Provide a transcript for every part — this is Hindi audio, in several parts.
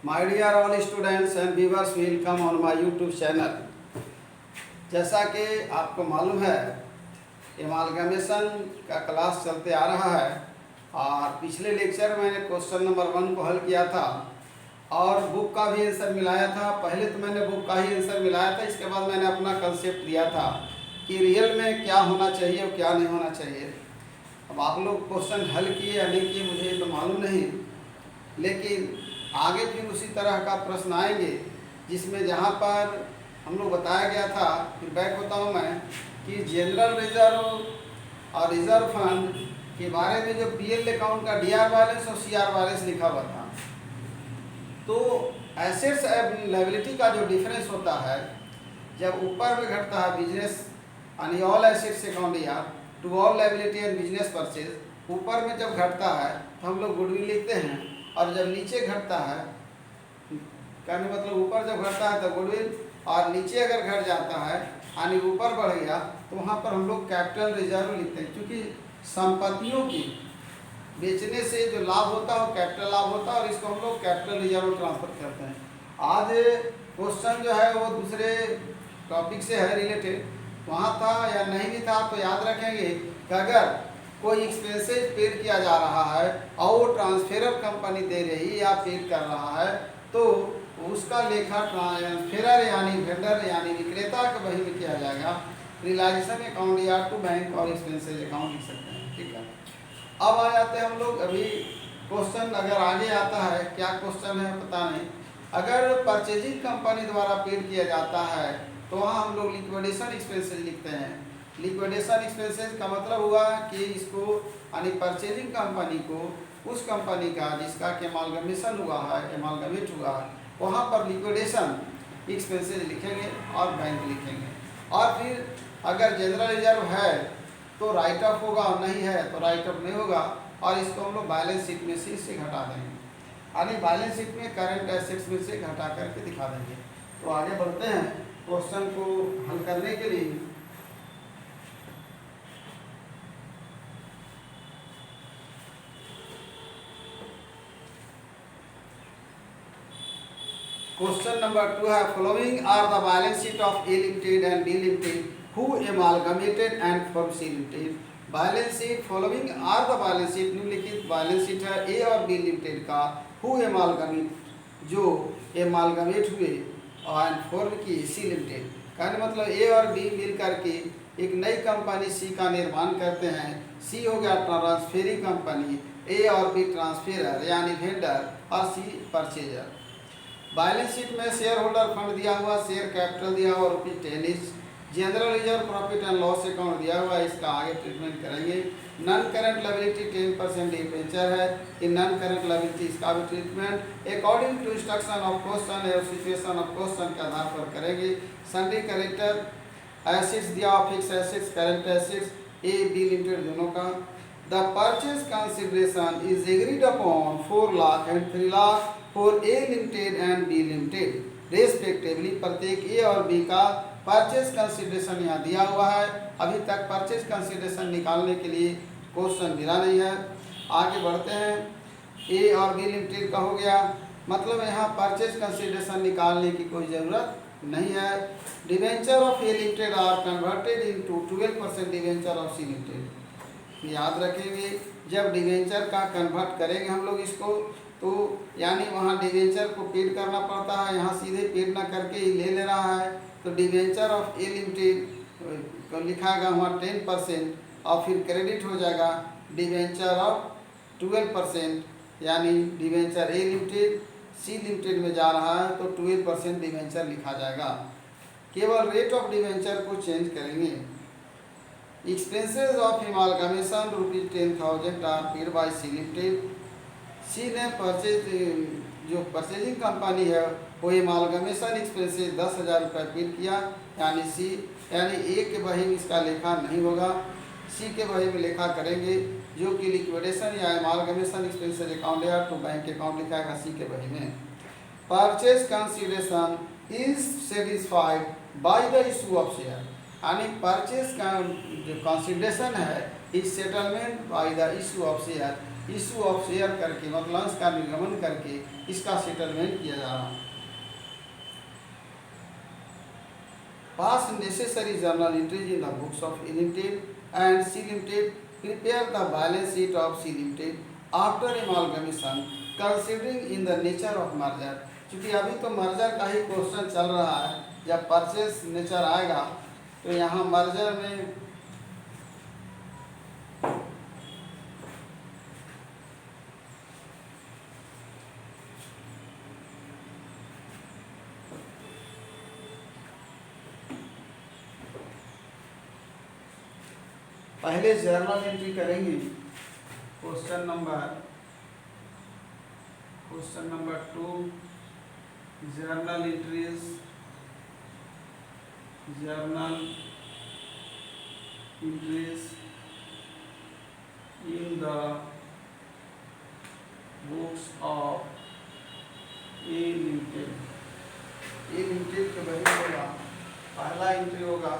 My dear all students and viewers, welcome on my YouTube channel। जैसा कि आपको मालूम है, एमालगमेशन का क्लास चलते आ रहा है और पिछले लेक्चर में मैंने क्वेश्चन नंबर 1 को हल किया था और बुक का भी आंसर मिलाया था। पहले तो मैंने बुक का ही आंसर मिलाया था, इसके बाद मैंने अपना कंसेप्ट दिया था कि रियल में क्या होना चाहिए और क्या नहीं होना चाहिए। अब आप लोग क्वेश्चन हल किए या नहीं किए मुझे तो मालूम नहीं, लेकिन आगे फिर उसी तरह का प्रश्न आएंगे जिसमें जहाँ पर हम लोग बताया गया था। फिर बैक होता हूँ मैं कि जनरल रिजर्व और रिजर्व फंड के बारे में जो पीएल अकाउंट का डीआर बैलेंस और सीआर बैलेंस लिखा हुआ था, तो एसेट्स एंड लायबिलिटी का जो डिफरेंस होता है, जब ऊपर में घटता है बिजनेस यानी ऑल एसेट्स अकाउंट या to all liability and business purchase, ऊपर में जब घटता है तो हम लोग गुडविल लिखते हैं, और जब नीचे घटता है, कहने मतलब ऊपर जब घटता है तो गुडविल, और नीचे अगर घट जाता है यानी ऊपर बढ़ गया तो वहाँ पर हम लोग कैपिटल रिजर्व लिखते हैं, क्योंकि संपत्तियों की बेचने से जो लाभ होता है वो कैपिटल लाभ होता है और इसको हम लोग कैपिटल रिजर्व ट्रांसफर करते हैं। आज क्वेश्चन जो है वो दूसरे टॉपिक से है रिलेटेड, वहाँ था या नहीं भी था तो याद रखेंगे कि अगर कोई एक्सपेंसेज पेड किया जा रहा है और वो ट्रांसफेरर कंपनी दे रही या पेड कर रहा है तो उसका लेखा ट्रांसफेरर यानी वेंडर यानी विक्रेता के बही में किया जाएगा। रियलाइजेशन अकाउंट या टू बैंक और एक्सपेंसेज अकाउंट लिख सकते हैं। ठीक है, अब आ जाते हैं हम लोग। अभी क्वेश्चन अगर आगे आता है, क्या क्वेश्चन है पता नहीं। अगर परचेजिंग कंपनी द्वारा पेड किया जाता है तो वहाँ हम लोग लिक्विडेशन एक्सपेंसेज लिखते हैं। लिक्विडेशन एक्सपेंसेज का मतलब हुआ कि इसको यानी परचेजिंग कंपनी को उस कंपनी का जिसका कि एमालगमेशन हुआ है, एमालगमेट हुआ है, वहाँ पर लिक्विडेशन एक्सपेंसेज लिखेंगे और बैंक लिखेंगे। और फिर अगर जनरल रिजर्व है तो राइट ऑफ होगा और नहीं है तो राइट ऑफ नहीं होगा, और इसको हम लोग बैलेंस शीट में से इससे घटा देंगे, यानी बैलेंस शीट में करंट एसेट्स में से घटा करके दिखा देंगे। तो आगे बढ़ते हैं क्वेश्चन को हल करने के लिए। क्वेश्चन नंबर 2 है, following are the balance sheet of A limited and B limited who amalgamated and form C limited. Balance sheet following are the balance sheet, निम्नलिखित बैलेंस शीट है ए और बी लिमिटेड का, हु एमालगमेट जो एमालगमेट हुए और फॉर्म की सी लिमिटेड, कहने मतलब ए और बी मिल करके एक नई कंपनी सी का निर्माण करते हैं। सी हो गया ट्रांसफेरिंग कंपनी, ए और बी ट्रांसफेरर यानी वेंडर और सी परचेजर। बैलेंस शीट में शेयर होल्डर फंड दिया हुआ, शेयर कैपिटल दिया हुआ ₹10, general reserve profit and loss account दिया हुआ है, इसका आगे ट्रीटमेंट करेंगे। नॉन करंट लायबिलिटी 10% डिबेंचर है, इन नॉन करंट लायबिलिटी इसका भी treatment according to instruction of question और सिचुएशन ऑफ क्वेश्चन के आधार पर करेंगे। सन्ड्री करेक्टर एसेट्स दिया हुआ, fix assets current assets A B limited दोनों का। The purchase consideration is agreed upon 4 lakh and 3 lakh for A limited and B limited respectively. प्रत्येक ए और बी का परचेज कंसिडरेशन यहाँ दिया हुआ है। अभी तक परचेज कंसिडरेशन निकालने के लिए क्वेश्चन मिला नहीं है। आगे बढ़ते हैं, ए और बी लिमिटेड का हो गया, मतलब यहाँ परचेज कंसिडरेशन निकालने की कोई ज़रूरत नहीं है। Debenture of A limited are converted into 12% debenture of C limited. याद रखेंगे, जब डिवेंचर का कन्वर्ट करेंगे हम लोग इसको तो यानी वहाँ डिवेंचर को पेड करना पड़ता है, यहाँ सीधे पेड ना करके ही ले रहा है। तो डिवेंचर ऑफ ए लिमिटेड को लिखाएगा वहाँ 10% और फिर क्रेडिट हो जाएगा डिवेंचर ऑफ 12%, यानी डिवेंचर ए लिमिटेड सी लिमिटेड में जा रहा है तो 12% डिवेंचर लिखा जाएगा। केवल रेट ऑफ डिवेंचर को चेंज करेंगे। Expenses of amalgamation ₹10,000 are paid by C limited. C ने जो परचेजिंग कंपनी है वो एमालगमेशन एक्सपेंसेस 10,000 रुपये पेड किया, यानी सी यानी ए के बही में इसका लेखा नहीं होगा, सी के बही में लेखा करेंगे, जो कि लिक्विडेशन या एमालगमेशन एक्सपेंसेस अकाउंट या टू बैंक अकाउंट लिखाएगा सी के बही में। Purchase consideration is satisfied by the issue of share, यानी परचेज का जो कंसिडरेशन है is settlement by the issue of share, issue of share करके मतलब अंश का निर्गमन करके इसका सेटलमेंट किया जा रहा है। Pass necessary journal entries in the books of A limited and C limited, prepare the balance sheet of C limited after amalgamation considering in the nature of merger. क्योंकि अभी तो मर्जर का ही क्वेश्चन चल रहा है, जब परचेस नेचर आएगा तो यहाँ मर्जर में पहले जर्नल एंट्री करेंगे। Question number 2 journal entries in the books of A limited. A limited के वही होगा, पहला एंट्री होगा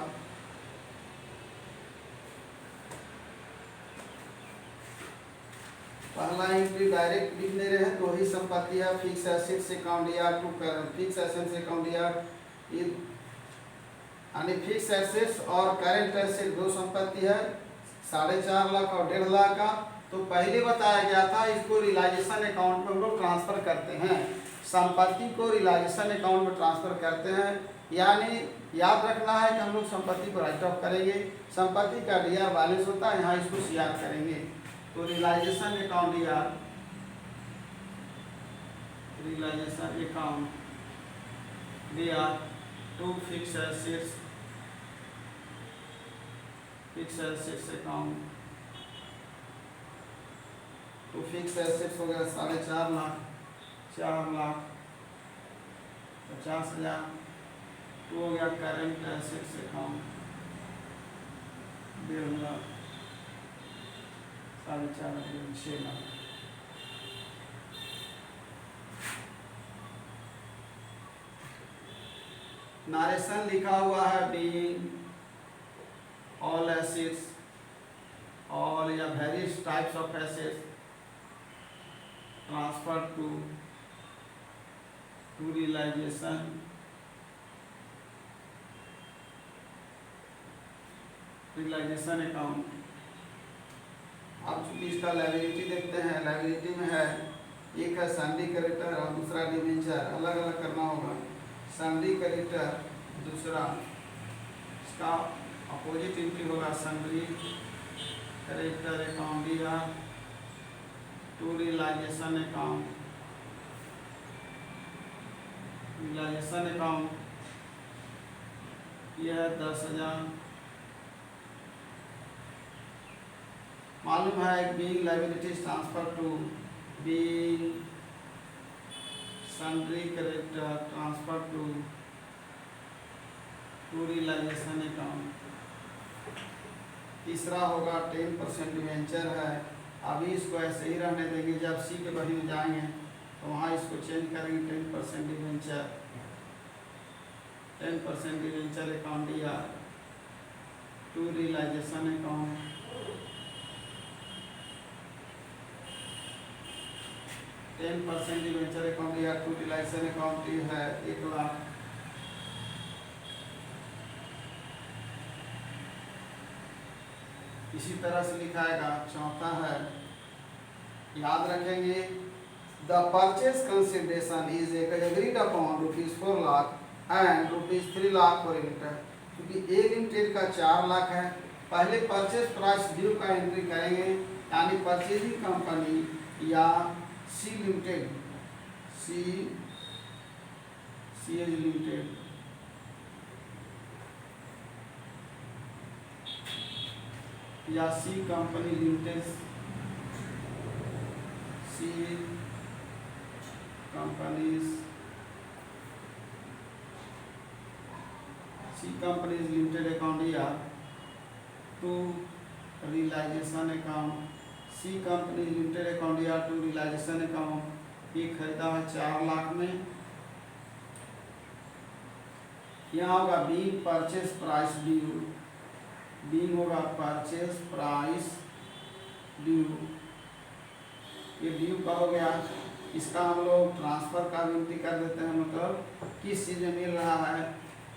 पहला एंट्री डायरेक्ट लिख ले रहे हैं तो वही संपत्ति है, फिक्स एसेट्स अकाउंट या to current fix assets account या यानी फिक्स एसेट्स और करंट एसेट दो संपत्ति है, 4.5 लाख और 1.5 लाख का। तो पहले बताया गया था इसको रियलाइजेशन अकाउंट में हम लोग ट्रांसफर करते हैं, संपत्ति को रियलाइजेशन अकाउंट में ट्रांसफर करते हैं। यानी याद रखना है कि हम लोग संपत्ति को राइट ऑफ करेंगे, संपत्ति का डीआर बैलेंस होता है, यहाँ इसको सीआर करेंगे। तो रियलाइजेशन अकाउंट या realisation account DR to fix assets account तो फिक्स एसेट्स हो गया 4.5 लाख, 4,50,000। टू हो गया current assets account 1.5 lakh, 4.5 6 lakh. Narration लिखा हुआ है बीइंग ऑल एसेट्स, ऑल या various types of assets transfer to realisation account. अब चूंकि इसका लायबिलिटी देखते हैं, लायबिलिटी में है एक है सैंडी क्रेडिटर और दूसरा डिबेंचर, अलग अलग करना होगा। सैंडी क्रेडिटर दूसरा, इसका अपोजिट एंट्री होगा सैंडी क्रेडिटर अकाउंट या टू रियलाइजेशन अकाउंट। यह 10,000 मालूम है। Being liabilities transfer to being sundry creditor transfer to realisation account. तीसरा होगा 10% डिवेंचर है, अभी इसको ऐसे ही रहने देंगे, जब सी के बही में जाएंगे तो वहाँ इसको चेंज करेंगे। 10% डिवेंचर अकाउंट या to realisation account. 10% debenture account या टू रियलाइजेशन अकाउंट है 1 लाख। इसी तरह से लिखाएगा। चौथा है, याद रखेंगे, the purchase consideration is agreed upon ₹4 lakh and ₹3 lakh for limited. क्योंकि ए लिमिटेड का 4 लाख है, पहले परचेज प्राइस ड्यू का एंट्री करेंगे, यानी परचेजिंग कंपनी या सी लिमिटेड या C company limited, C companies limited account या to realisation account. C company limited account या टू रियलाइजेशन अकाउंट ये खरीदा है 4 लाख में। यहाँ होगा B purchase price due, B होगा परचेज प्राइस ड्यू ये ड्यू का हो गया। इसका हम लोग ट्रांसफ़र का विनती कर देते हैं, मतलब किस चीज़ में मिल रहा है।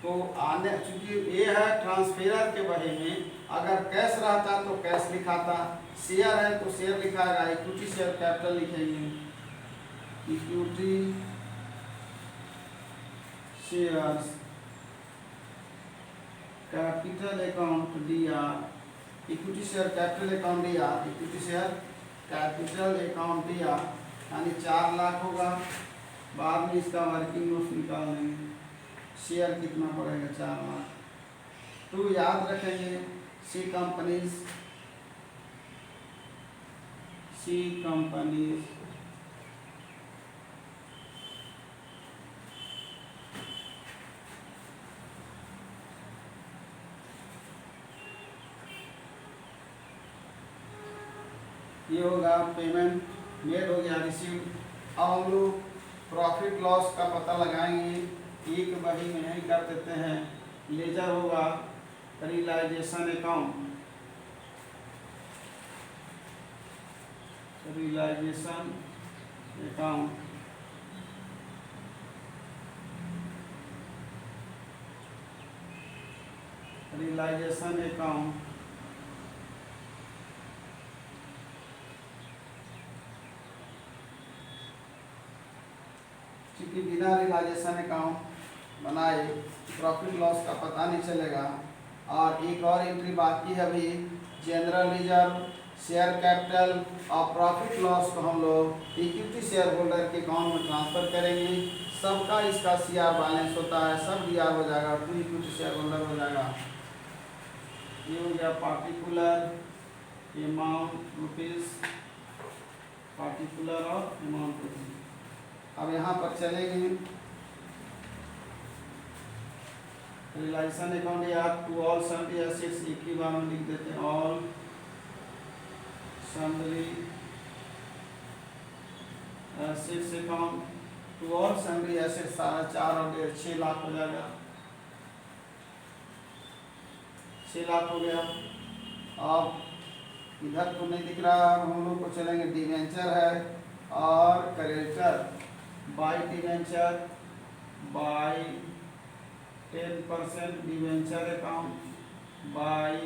तो आने, चूँकि ये है ट्रांसफेरर के बारे में, अगर कैश रहता तो कैश लिखाता, शेयर है तो शेयर लिखाएगा, इक्विटी शेयर कैपिटल लिखेंगे, इक्विटी शेयर्स कैपिटल अकाउंट दिया, इक्विटी शेयर कैपिटल अकाउंट दिया, इक्विटी शेयर कैपिटल अकाउंट दिया, यानी 4 लाख होगा। बाद में इसका वर्किंग नोट्स निकाल लेंगे, शेयर कितना पड़ेगा 4 लाख। तो याद रखेंगे सी कंपनीज ये होगा पेमेंट मेड हो गया, रिसीव। अब हम लोग प्रॉफिट लॉस का पता लगाएंगे, एक बही में नहीं कर देते हैं। लेजर होगा realisation account, realisation account, realisation account क्योंकि बिना रियलाइजेशन अकाउंट बनाए प्रॉफिट लॉस का पता नहीं चलेगा। और एक और एंट्री बाकी है अभी, जनरल रिजर्व, शेयर कैपिटल और प्रॉफिट लॉस को हम लोग इक्विटी शेयर होल्डर के अकाउंट में ट्रांसफ़र करेंगे। सबका इसका सीआर बैलेंस होता है, सब डीआर हो जाएगा, टू इक्विटी शेयर होल्डर हो जाएगा। ये हो गया पार्टिकुलर अमाउंट रुपीज़, पार्टिकुलर और अमाउंट रुपीज़। अब यहाँ पर चलेंगे रियलाइजेशन अकाउंट या टू ऑल सन्ड्री एसेट्स, एक ही बार में लिख देते हैं, all sundry assets account, to all sundry assets 4.5 और 1.5 6 लाख हो जाएगा, 6 लाख हो गया। अब इधर तो नहीं दिख रहा, हम लोग को चलेंगे डिवेंचर है और creditor, by debenture by 10% debenture account, by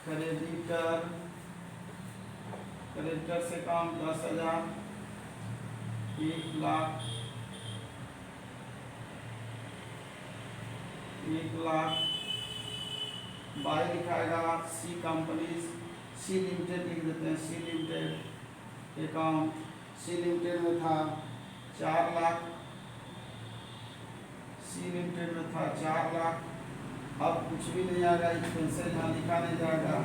creditor, creditor से अकाउंट 10,000, 1 लाख, 1 लाख। बाय लिखाएगा सी कंपनीज, सी लिमिटेड लिख देते हैं, C limited account, C limited में था 4 लाख, सी लिमिटेड में था 4 लाख। अब कुछ भी नहीं आएगा, एक्सपेंसेस यहाँ लिखा नहीं जाएगा,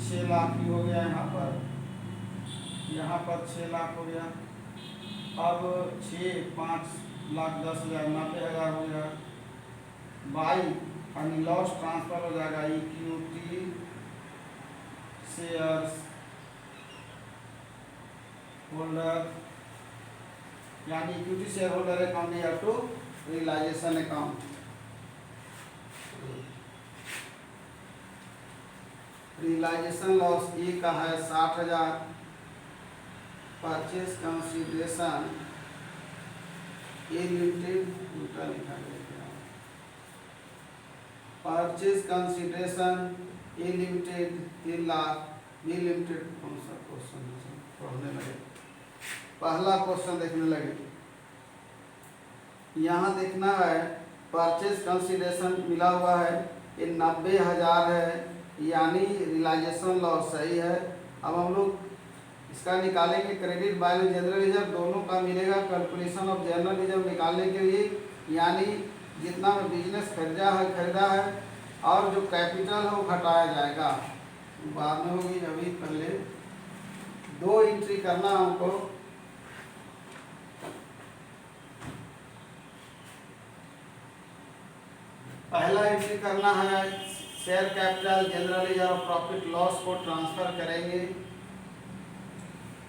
6 लाख ही हो गया यहाँ पर 6 लाख हो गया। अब 6, 5 लाख 10,000, 90,000 हो गया। बाई यानी लॉस ट्रांसफर हो जाएगा, इक्विटी शेयर्स होल्डर, यानी इक्विटी शेयर होल्डर अकाउंट या to realisation account. Realisation loss A का है 60,000, परचेज कंसिडरेशन ए लिमिटेड, उल्टा लिखा गया, परचेज कंसिडरेशन ए लिमिटेड 3 लाख, बी लिमिटेड कौन सा क्वेश्चन पढ़ने लगे, पहला क्वेश्चन देखने लगे। यहाँ देखना है परचेज कंसिडरेशन मिला हुआ है, ये 90,000 है, यानी रियलाइजेशन लॉस सही है। अब हम लोग इसका निकालेंगे क्रेडिट बैलेंस, जनरल रिजर्व दोनों का मिलेगा कैलकुलेशन ऑफ जनरल रिजर्व निकालने के लिए, यानी जितना में बिजनेस खरीदा है और जो कैपिटल है वो घटाया जाएगा, बाद में होगी। अभी पहले 2 एंट्री करना हमको, पहला एंट्री करना है share capital, general reserve, profit loss को ट्रांसफर करेंगे।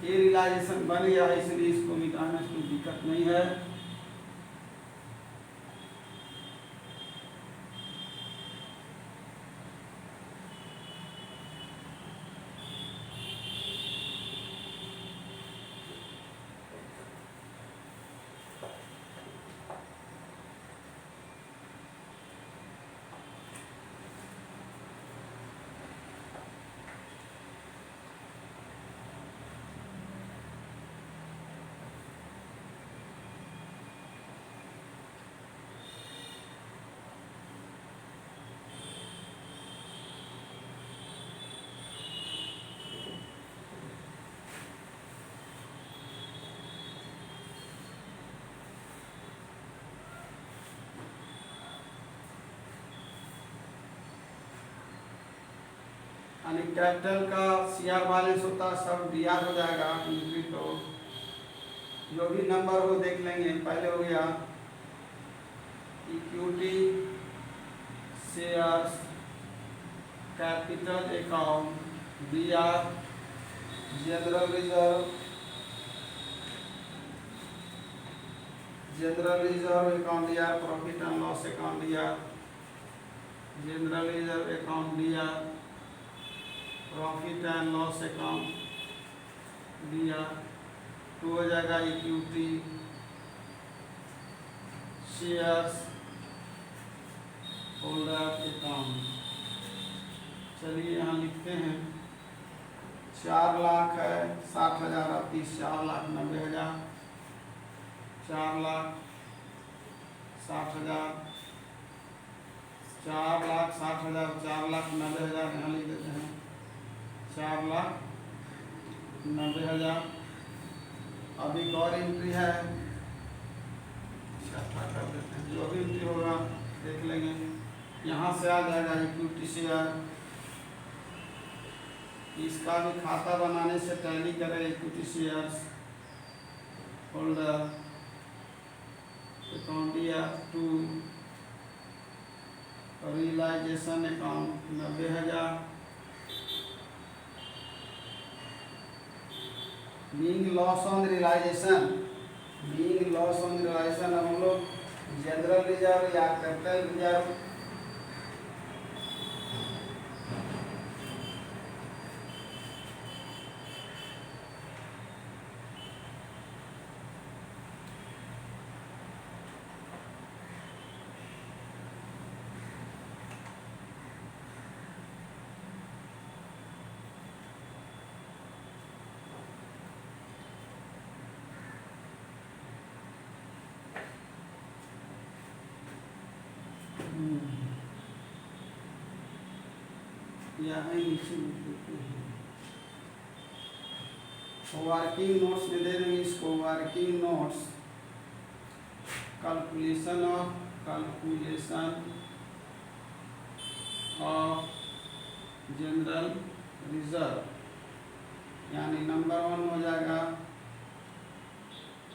ये रियलाइजेशन बन गया है, इसलिए इसको मिटाने में कोई दिक्कत नहीं है। यानी कैपिटल का CR बैलेंस होता है सब DR हो जाएगा। एंट्री तो जो भी नंबर हो देख लेंगे। पहले हो गया equity shares capital account DR general reserve account DR profit and loss account DR general reserve account DR profit and loss account DR। तो हो जाएगा इक्विटी शेयर्स होल्डर अकाउंट। चलिए यहाँ लिखते हैं 4 लाख है 60,000 और 30 4,90,000 4,60,000 4,60,000 4,90,000 यहाँ लिख देते हैं 4,90,000। अभी एक और एंट्री है कर देते हैं। जो भी एंट्री होगा देख लेंगे। यहाँ से आ जाएगा इक्विटी शेयर। इसका भी खाता बनाने से टैली करें। Equity shares holder account DR 2 realisation account 90,000। Being loss on realisation अब हम लोग जनरल रिजर्व या कैपिटल रिजर्व यहाँ नीचे वर्किंग नोट्स में दे देंगे इसको। Working notes calculation of general reserve, यानी नंबर 1 हो जाएगा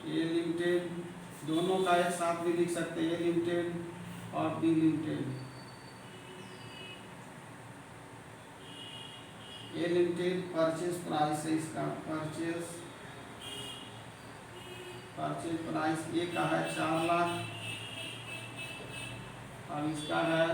ए लिमिटेड। दोनों का एक साथ भी लिख सकते हैं, ए लिमिटेड और बी लिमिटेड। ए लिमिटेड परचेज प्राइस है इसका। परचेज प्राइस ए का है 4 लाख और इसका है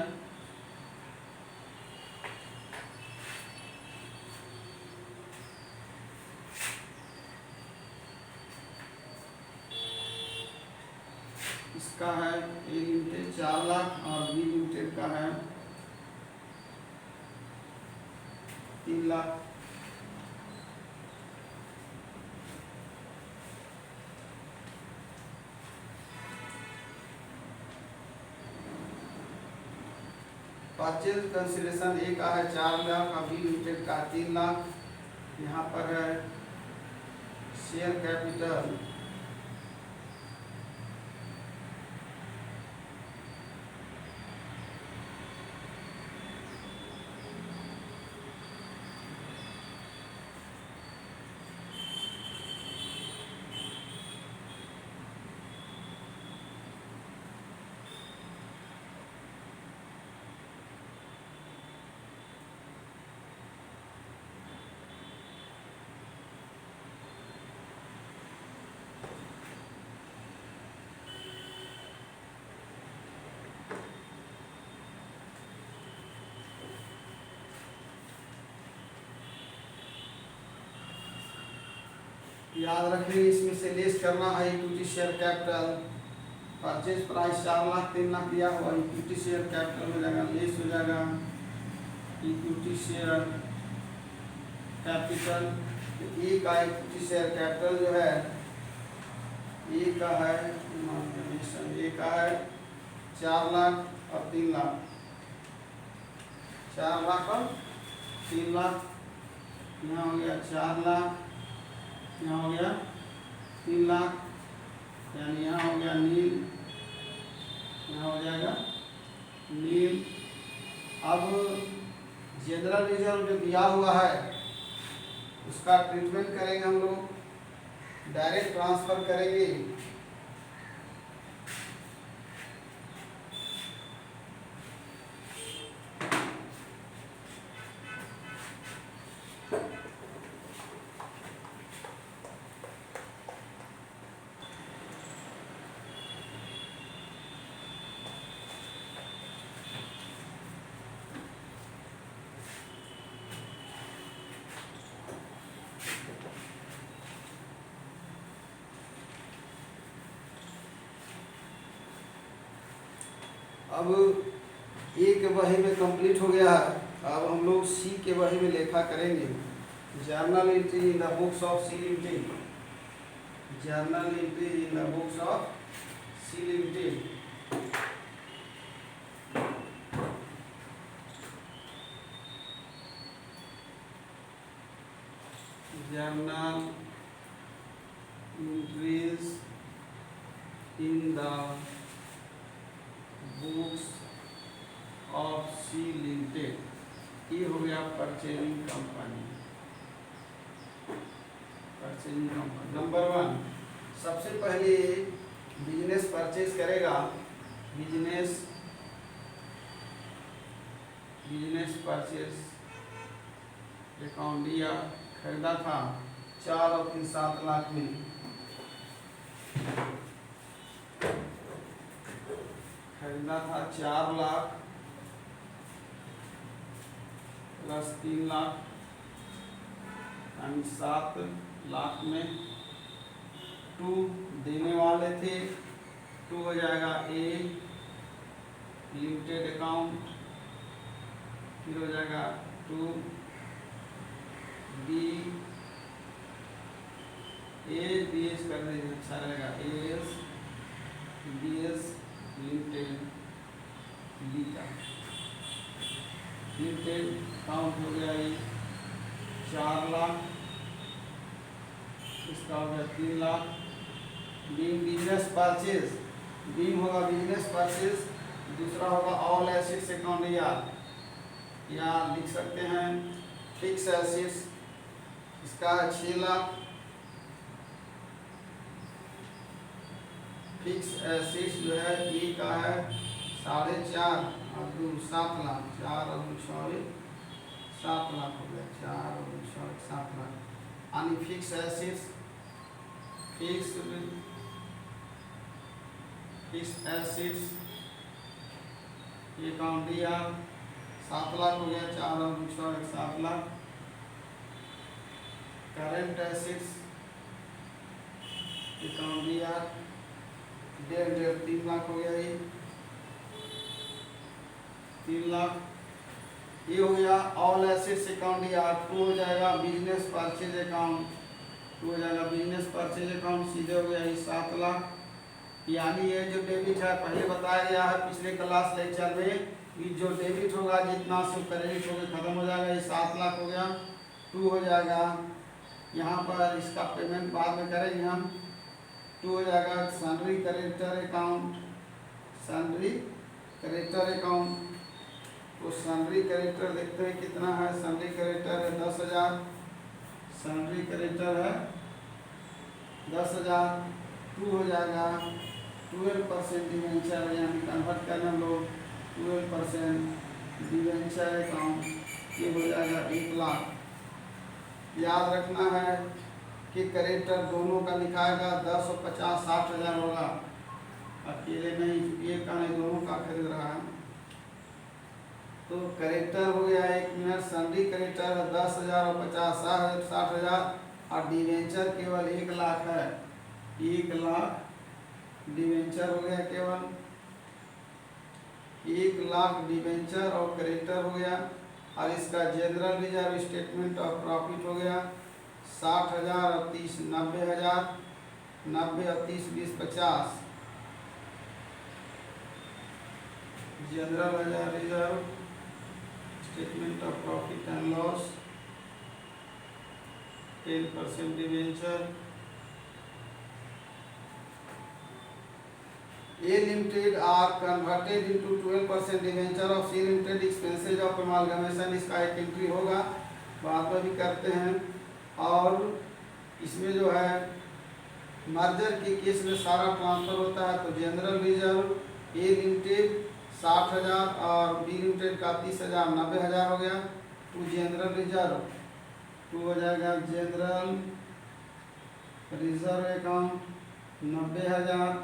ए लिमिटेड 4 लाख और बी लिमिटेड का है 3 लाख। परचेज कंसिडरेशन ए का है 4 लाख और बी लिमिटेड का 3 लाख। यहाँ पर है शेयर कैपिटल याद रखें। इसमें से लेस करना है equity share capital. Purchase price 4 lakh 3 lakh दिया हुआ, इक्विटी शेयर कैपिटल हो जाएगा, लेस हो जाएगा इक्विटी शेयर कैपिटल। ए का इक्विटी शेयर कैपिटल जो है ए का है 4 लाख और 3 लाख। 4 लाख और 3 लाख। यहाँ हो गया 4 लाख, यहाँ हो गया 3 लाख, यानी यहाँ हो गया नील, यहाँ हो जाएगा नील। अब जनरल रिजर्व जो दिया हुआ है उसका ट्रीटमेंट करेंगे हम लोग, डायरेक्ट ट्रांसफर करेंगे। अब ए के वही में कंप्लीट हो गया है। अब हम लोग सी के वही में लेखा करेंगे। Journal entry in the books of C limited, journal entry in the books of C limited. Journal entries in the books of C limited. ये हो गया purchasing company, purchasing company. Number 1, सबसे पहले बिजनेस परचेज करेगा। बिजनेस परचेज अकाउंट दिया, खरीदा था 4 और 3 7 लाख में, खरीदा था 4 लाख प्लस 3 लाख यानी 7 लाख में 2 देने वाले थे। 2 हो जाएगा ए लिमिटेड अकाउंट, फिर हो जाएगा 2 बी, ए बी एस कर देंगे, अच्छा रहेगा S B S limited beta limited account हो गया ये 4 लाख, इसका हो गया 3 लाख। बीम बिजनेस परचेज, बीम होगा बिजनेस परचेज, दूसरा होगा ऑल एसेट्स अकाउंट। या लिख सकते हैं फिक्स एसेट्स, इसका है 6 लाख। फिक्स एसेट्स जो है ए का है 4.5 और 2 7 लाख, 4 और 2 6 7 लाख हो गया, 4 और 2 6 7 लाख। यानी फिक्स एसेट्स, फिक्स एसेट्स ये अकाउंट दिया 7 लाख हो गया, 4 और 2 6 7 लाख। करेंट एसेट्स अकाउंट दिया 1.5 3 लाख हो गया, ये 3 लाख। ये हो गया ऑल एसेट्स अकाउंट। या 2 हो जाएगा बिजनेस परचेज अकाउंट, 2 हो जाएगा बिजनेस परचेज अकाउंट, सीधे हो गया ये 7 लाख। यानी ये जो डेबिट है पहले बताया गया है पिछले क्लास लेक्चर में, ये जो डेबिट होगा जितना से क्रेडिट होकर खत्म हो जाएगा, ये 7 लाख हो गया। 2 हो जाएगा यहाँ पर, इसका पेमेंट बाद में करेंगे हम। 2 हो जाएगा salary creditor account, salary creditor account. तो सैलरी क्रेडिटर देखते हैं कितना है। सैलरी क्रेडिटर है 10,000, सैलरी क्रेडिटर है 10,000। 2 हो जाएगा 12% डिवेंचर, यानी कन्वर्ट करना हम लोग 12% डिवेंचर अकाउंट, ये हो जाएगा 1 लाख। याद रखना है कि क्रेडिटर दोनों का लिखाएगा 10 और 50 60,000 होगा, अकेले नहीं, एक का नहीं दोनों का खरीद रहा है। तो क्रेडिटर हो गया 1 मिनट, सैलरी क्रेडिटर 10,000 और 50 60,000 और डिवेंचर केवल 1 लाख है। 1 लाख डिवेंचर हो गया, केवल 1 लाख डिवेंचर और क्रेडिटर हो गया। और इसका general reserve statement of profit हो गया 60,000 और 30 90,000, 90 और 30 20 50। General reserve statement of profit and loss 10% debenture A Limited are converted into 12% debenture of C Limited, expenses of amalgamation इसका एक एंट्री होगा, बाद में भी करते हैं। और इसमें जो है मर्जर के केस में सारा ट्रांसफर होता है, तो जनरल रिजर्व A Limited 60,000 और B Limited का 30,000 90,000 हो गया। टू जनरल रिजर्व टू हो जाएगा जनरल रिजर्व अकाउंट 90,000,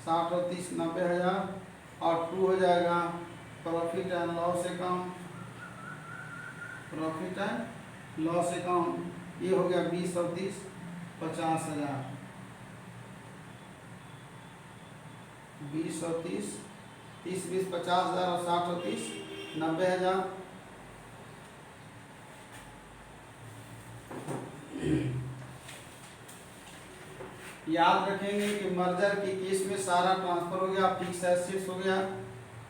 60 और 30 90,000, और टू हो जाएगा profit and loss account, profit and loss account, ये हो गया 20 और 30 50,000, 20 और 30 30 20 50,000 और 60 और 30 90,000। याद रखेंगे कि मर्जर के केस में सारा ट्रांसफर हो गया, फिक्स एसेट्स हो गया,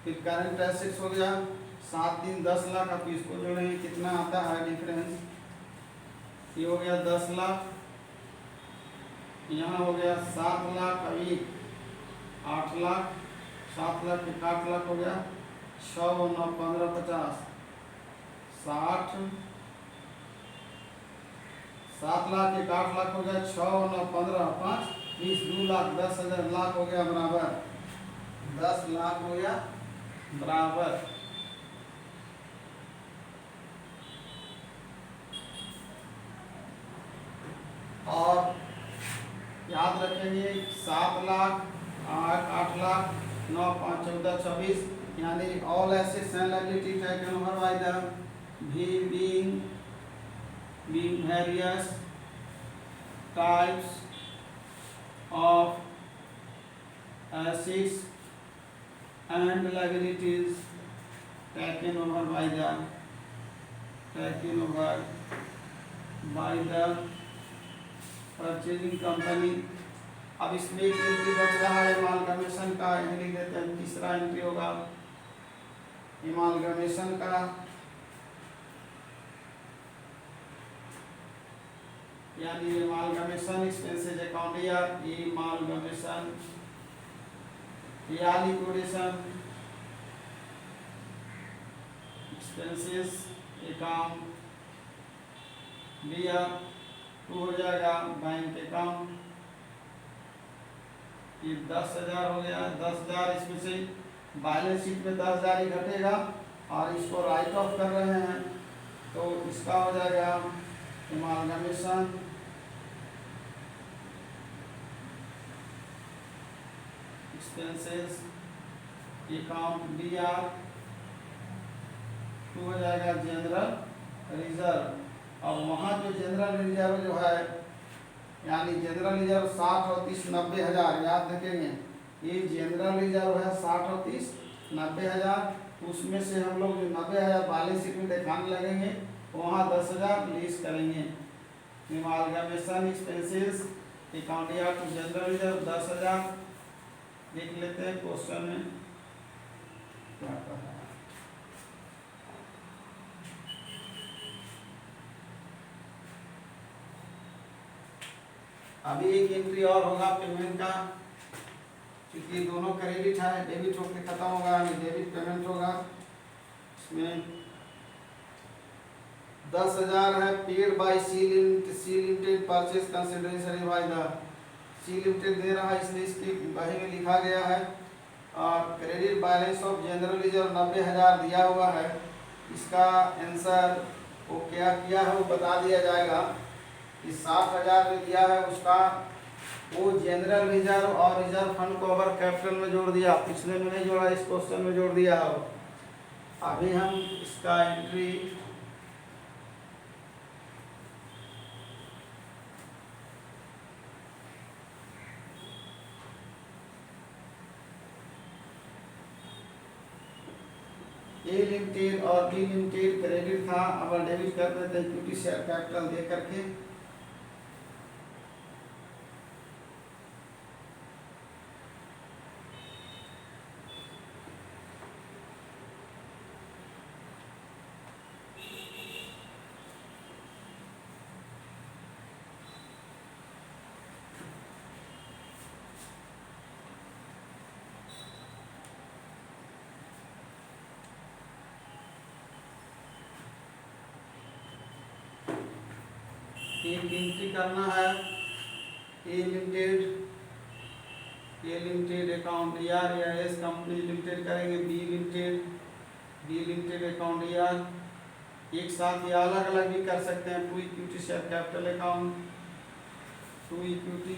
फिर करंट एसेट्स हो गया, 7 3 10 लाख। अब इसको जोड़ेंगे कितना आता है डिफरेंस, ये हो गया 10 लाख, यहाँ हो गया 7 लाख, अभी 8 लाख, 7 लाख के 8 लाख हो गया, 6 और 9 15 50 60, 7 लाख के 8 लाख हो गया, 6 और 9 15 5 20 2 लाख 10,000 लाख हो गया बराबर 10 लाख हो गया बराबर। और याद रखेंगे 7 लाख 8 लाख 9 5 14 26, यानी all assets and liability taken over by the being various types of assets and liabilities taken over by the purchasing company। अब इसमें एक एंट्री बच रहा है एमालगमेशन का, यह लिख देते हैं, तीसरा एंट्री होगा एमालगमेशन का, यानी एमालगमेशन एक्सपेंसेस अकाउंट या एमालगमेशन या लिक्विडेशन एक्सपेंसेस अकाउंट दिया। टू हो जाएगा बैंक अकाउंट, ये 10,000 हो गया, 10,000 इसमें से बैलेंस शीट में 10,000 ही घटेगा और इसको राइट ऑफ कर रहे हैं, तो इसका हो जाएगा एमालगमेशन एक्सपेंसेस अकाउंट दिया। टू हो जाएगा जनरल रिजर्व, और वहाँ जो जनरल रिजर्व जो है, यानी जनरल रिजर्व 60 और 30 90,000, याद रखेंगे ये जनरल रिजर्व है 60 और 30 90,000, उसमें से हम लोग जो 90,000 बैलेंस शीट में दिखाने लगेंगे वहाँ 10,000 लीज करेंगे। एमालगमेशन एक्सपेंसेस अकाउंट या टू जनरल रिजर्व 10,000 देख लेते हैं क्वेश्चन में क्या कहा है। अभी एक एंट्री और होगा पेमेंट का, क्योंकि दोनों क्रेडिट है, डेबिट होकर खत्म होगा, डेबिट पेमेंट होगा। इसमें 10,000 है paid by C limited purchase consideration by the C limited दे रहा है, इसलिए इसकी बही में लिखा गया है। और credit balance of general reserve 90,000 दिया हुआ है, इसका आंसर वो क्या किया है वो बता दिया जाएगा। इस 60,000 में दिया है उसका वो जनरल रिजर्व और रिजर्व फंड को ओवर कैपिटल में जोड़ दिया, पिछले में नहीं जोड़ा, इस क्वेश्चन में जोड़ दिया हो। अभी हम इसका एंट्री ए लिमिटेड और बी लिमिटेड क्रेडिट था, अब डेबिट कर देते हैं इक्विटी शेयर कैपिटल दे करके। एक एंट्री करना है ए लिमिटेड अकाउंट ईआर या एस कंपनी लिमिटेड करेंगे, बी लिमिटेड अकाउंट ईआर। एक साथ ये अलग अलग भी कर सकते हैं। To equity share capital account, to equity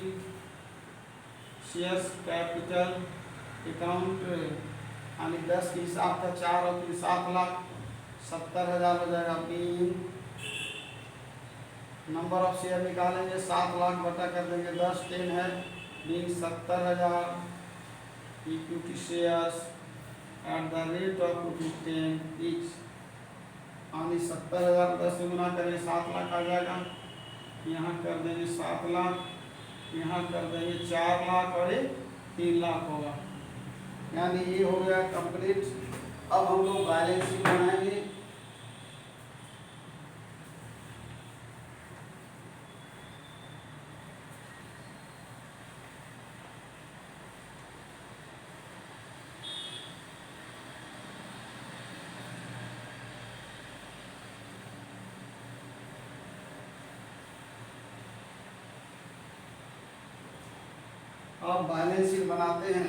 shares capital account, यानी 10 के हिसाब का 4 और 3 7 लाख 70,000 हो जाएगा। बी नंबर ऑफ शेयर निकालेंगे, 7 लाख बटा कर देंगे 10, 10 है, being 70,000 equity shares at the rate of ₹10 each, यानी 70,000 10 से गुना करेंगे 7 लाख आ जाएगा। यहाँ कर देंगे 7 लाख, यहाँ कर देंगे 4 लाख और ये 3 लाख होगा, यानी ये हो गया कंप्लीट। अब हम लोग बैलेंस शीट बनाएंगे। अब बैलेंस शीट बनाते हैं।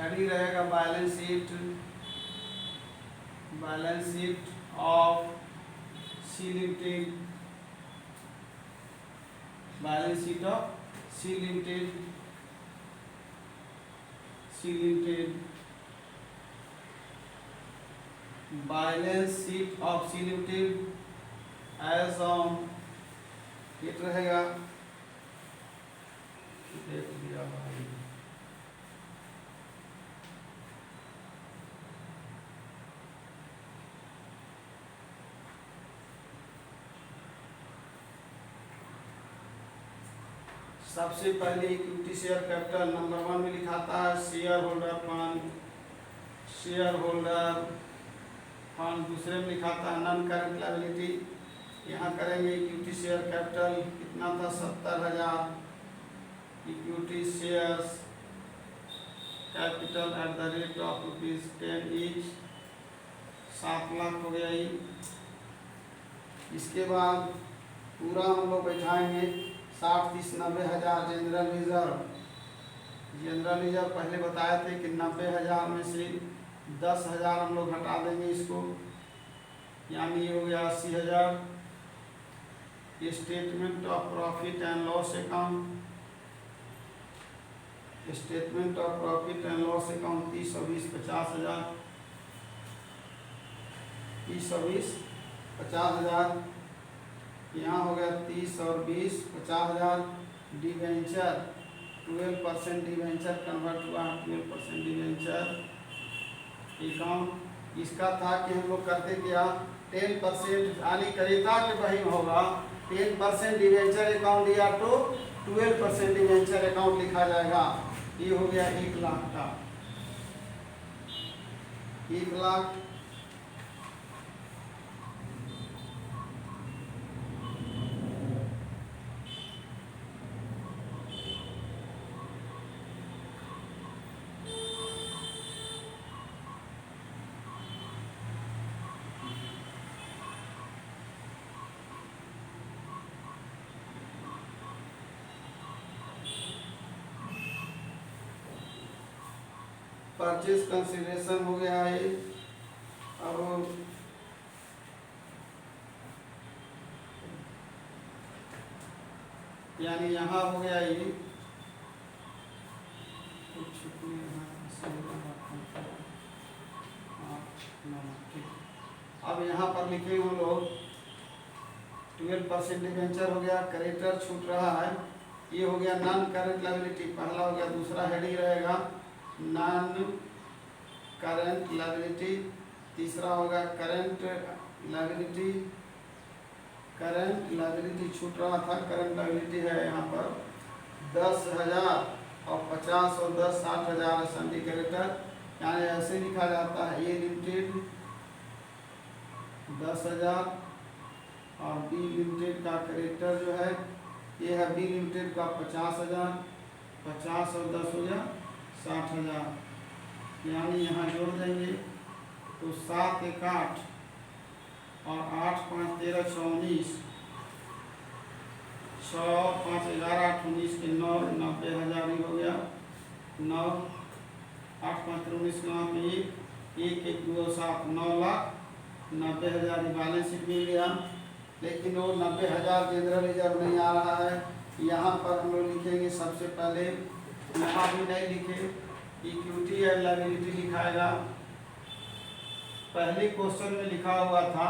रेडी रहेगा balance sheet of C limited, balance sheet of C limited balance sheet of C limited as on date रहेगा, डेट दिया भाई सबसे पहले इक्विटी शेयर कैपिटल नंबर 1 में लिखाता है शेयर होल्डर फंड, दूसरे में लिखाता है नॉन करंट लायबिलिटी। यहाँ करेंगे इक्विटी शेयर कैपिटल कितना था 70,000, equity shares capital at the rate of ₹10 each, 7 lakh हो गया ही। इसके बाद पूरा हम लोग बैठाएंगे 60, 30, 90,000 जनरल रिजर्व पहले बताए थे कि 90,000 में से 10,000 हम लोग हटा देंगे इसको, यानी ये हो गया 80,000। Statement of profit and loss account, 30 और 20 50,000, 30 और 20 50,000। यहाँ हो गया 30 और 20 50,000। डिवेंचर 12% डिवेंचर कन्वर्ट हुआ, 12% डिवेंचर अकाउंट। इसका था कि हम लोग करते क्या 10% यानी क्रेता के बही होगा 10% डिवेंचर अकाउंट या तो 12% डिवेंचर अकाउंट लिखा जाएगा। ये हो गया 1 लाख का, 1 लाख। परचेज कंसिडरेशन हो गया है। अब यानी यहाँ हो गया ये अब यहाँ पर लिखे हम लोग 12% डिवेंचर हो गया, क्रेडिटर छूट रहा है। ये हो गया नॉन करंट लायबिलिटी, पहला हो गया। दूसरा हेडिंग रहेगा नॉन करंट लायबिलिटी, तीसरा होगा करंट लायबिलिटी छूट रहा था, करंट लायबिलिटी है यहाँ पर 10,000 और 50 और 10 60,000 सन्डी क्रेडिटर, यानी ऐसे लिखा जाता है ए लिमिटेड 10,000 और बी लिमिटेड का करेक्टर जो है ये है बी लिमिटेड का 50,000, 50 और 10 हो गया 60,000, यानी यहाँ जोड़ देंगे तो 7 1 8 और 8 5 13 19, 6 5 11 8 19 के 9 90,000 ही हो गया। 9 8 5 19 9 में 1 1 2 7 9,90,000 बैलेंस शीट मिल गया। लेकिन वो 90,000 जनरल रिजर्व नहीं आ रहा है। यहाँ पर हम लोग लिखेंगे सबसे पहले, यहाँ भी नहीं लिखे, इक्विटी एंड लायबिलिटी लिखाएगा। पहले क्वेश्चन में लिखा हुआ था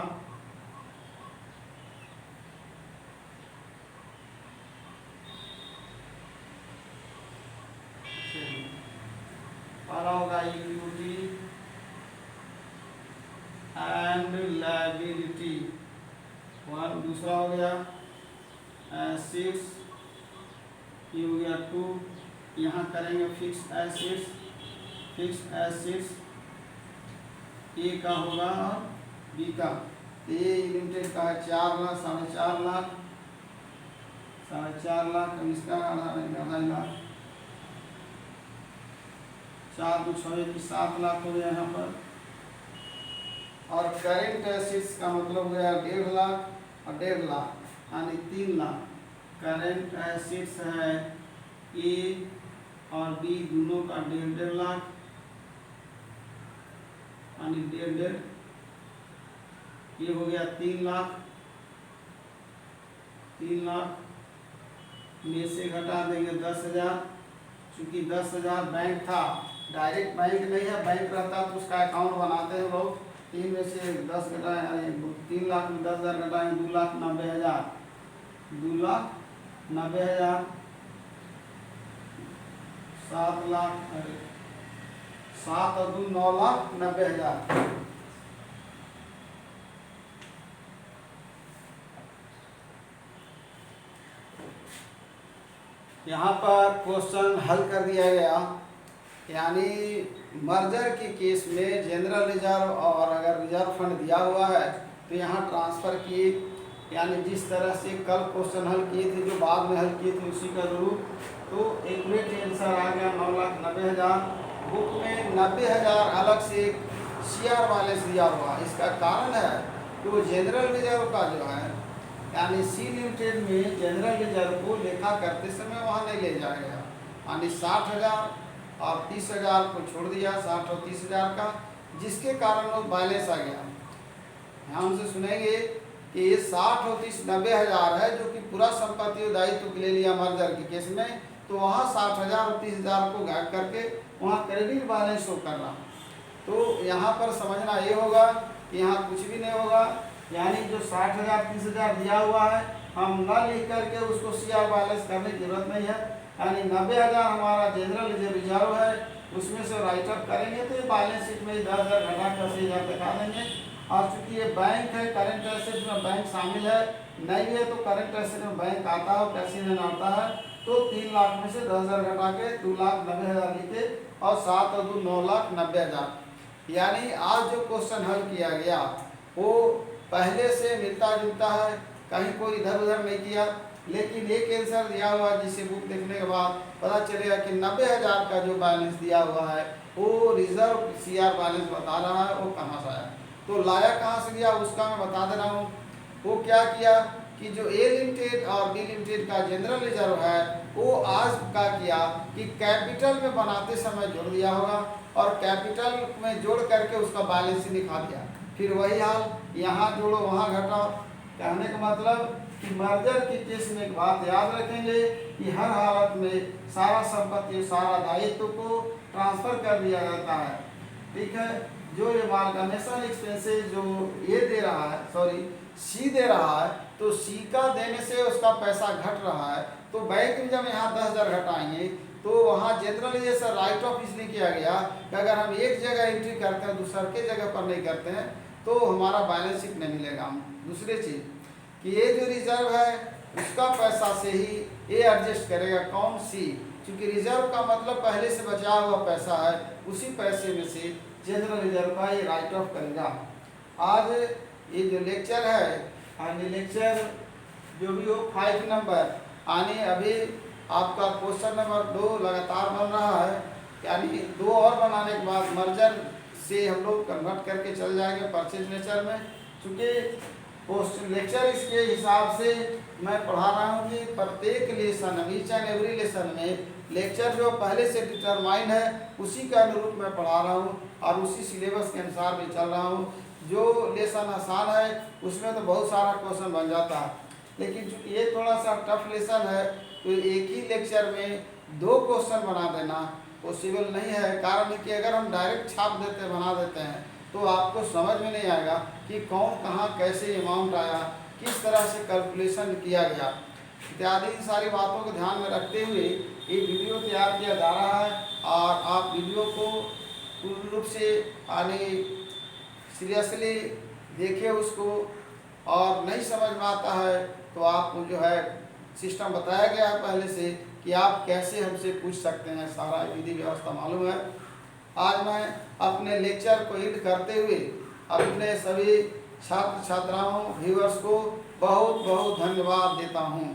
पहला होगा इक्विटी एंड लायबिलिटी 1, दूसरा हो गया एसेट्स, ये हो गया 2, यहाँ करेंगे फिक्स एसेट्स, फिक्स एसेट्स ए का होगा और बी का। ए लिमिटेड का है 4 लाख, 4.5 लाख, 4.5 लाख, अब इसका 2.5 लाख, 4 2 6 7 लाख हो गया यहाँ पर। और करेंट एसेट्स का मतलब हो गया 1.5 लाख और 1.5 लाख, यानी 3 लाख। करेंट एसेट्स है ए और बी दोनों का 1.5 लाख, यानी 1.5, ये हो गया 3 लाख। 3 लाख में से घटा देंगे 10,000, चूँकि 10,000 बैंक था, डायरेक्ट बैंक नहीं है, बैंक रहता तो उसका अकाउंट बनाते हैं लोग। 3 में से 10 घटाएँ, 3 लाख में 10,000 घटाएंगे 2,90,000, 2,90,000, 7 लाख, 7 और 2 9,90,000। यहाँ पर क्वेश्चन हल कर दिया गया, यानी मर्जर के केस में जनरल रिजर्व और अगर रिजर्व फंड दिया हुआ है तो यहाँ ट्रांसफ़र किए, यानी जिस तरह से कल क्वेश्चन हल किए थे, जो बाद में हल किए थे उसी का रूप। तो एक्यूरेट आंसर आ गया 9,90,000। बुक में 90,000 अलग से CR बैलेंस दिया हुआ। इसका कारण है कि वो जनरल रिजर्व का जो है, यानी सी लिमिटेड में जनरल रिजर्व को लेखा करते समय वहाँ नहीं ले जाया गया, यानी 60,000 और 30,000 को छोड़ दिया, 60 और 30,000 का, जिसके कारण वो बैलेंस आ गया। यहाँ हमसे सुनेंगे कि ये 60 और 30 90,000 है, जो कि पूरा संपत्ति और दायित्व के ले लिया मर्जर के केस में, तो वहाँ 60,000 और 30,000 को गायब करके वहाँ क्रेडिट बैलेंस शो कर रहा। तो यहाँ पर समझना ये होगा कि यहाँ कुछ भी नहीं होगा, यानी जो 60,000 30,000 दिया हुआ है हम न लिख करके उसको CR बैलेंस करने की जरूरत नहीं है। यानी 90,000 हमारा जनरल रिजर्व है, उसमें से राइट ऑफ करेंगे तो ये बैलेंस शीट में 10,000 घटा कर 80,000 दिखा देंगे। और चूँकि ये बैंक है, करंट एसेट में बैंक शामिल है, नहीं है तो करंट एसेट में बैंक आता है, कैसे नहीं आता है, तो 3 लाख में से 10,000 घटा के 2,90,000 लिखे और 7 और 2 9,90,000। यानी आज जो क्वेश्चन हल किया गया वो पहले से मिलता जुलता है, कहीं कोई इधर उधर नहीं किया, लेकिन एक आंसर दिया हुआ जिसे बुक देखने के बाद पता चलेगा कि 90,000 का जो बैलेंस दिया हुआ है वो रिजर्व CR बैलेंस बता रहा है, वो कहाँ से आया। तो लाया कहाँ से गया उसका मैं बता दे रहा हूँ। वो क्या किया कि जो ए लिमिटेड और बी लिमिटेड का जनरल रिजर्व है वो आज का किया कि कैपिटल में बनाते समय जोड़ दिया होगा और कैपिटल में जोड़ करके उसका बैलेंस ही दिखा दिया। फिर वही हाल यहाँ जोड़ो वहाँ घटाओ। कहने का मतलब कि मर्जर के केस में एक बात याद रखेंगे कि हर हालत में सारा संपत्ति सारा दायित्व को ट्रांसफर कर दिया जाता है। ठीक है, जो ये मालकमेशन एक्सपेंसेस जो ये दे रहा है, सॉरी सी दे रहा है, तो सी का देने से उसका पैसा घट रहा है। तो बैंक में जब यहाँ 10,000 घटाएंगे तो वहाँ जनरली ये सर राइट ऑफ इसलिए किया गया कि अगर हम एक जगह एंट्री करते हैं दूसरे के जगह पर नहीं करते हैं तो हमारा बैलेंस शीट नहीं मिलेगा। हम दूसरी चीज़ कि ये जो रिजर्व है उसका पैसा से ही ये एडजस्ट करेगा, कौन सी, क्योंकि रिजर्व का मतलब पहले से बचा हुआ पैसा है, उसी पैसे में से जनरल रिजर्व का ये राइट ऑफ करेगा। आज ये जो लेक्चर है यानी लेक्चर जो भी हो 5 नंबर, यानी अभी आपका क्वेश्चन नंबर 2 लगातार बन रहा है, यानी 2 और बनाने के बाद मर्जर से हम लोग कन्वर्ट करके चल जाएंगे परचेज नेचर में। चूँकि लेक्चर इसके हिसाब से मैं पढ़ा रहा हूँ कि प्रत्येक lesson, each and every lesson में लेक्चर जो पहले से डिटरमाइंड है उसी के अनुरूप मैं पढ़ा रहा हूँ और उसी सिलेबस के अनुसार भी चल रहा हूँ। जो लेसन आसान है उसमें तो बहुत सारा क्वेश्चन बन जाता है, लेकिन चूँकि ये थोड़ा सा टफ लेसन है तो एक ही लेक्चर में 2 क्वेश्चन बना देना पॉसिबल नहीं है। कारण कि अगर हम डायरेक्ट छाप देते बना देते हैं तो आपको समझ में नहीं आएगा कि कौन कहाँ कैसे अमाउंट आया, किस तरह से कैलकुलेशन किया गया इत्यादि। इन सारी बातों को ध्यान में रखते हुए ये वीडियो तैयार किया जा रहा है और आप वीडियो को पूर्ण रूप से सीरियसली देखिए उसको, और नहीं समझ में आता है तो आपको जो है सिस्टम बताया गया है पहले से कि आप कैसे हमसे पूछ सकते हैं, सारा विधि व्यवस्था मालूम है। आज मैं अपने लेक्चर को एंड करते हुए अपने सभी छात्र छात्राओं व्यूअर्स को बहुत बहुत धन्यवाद देता हूँ।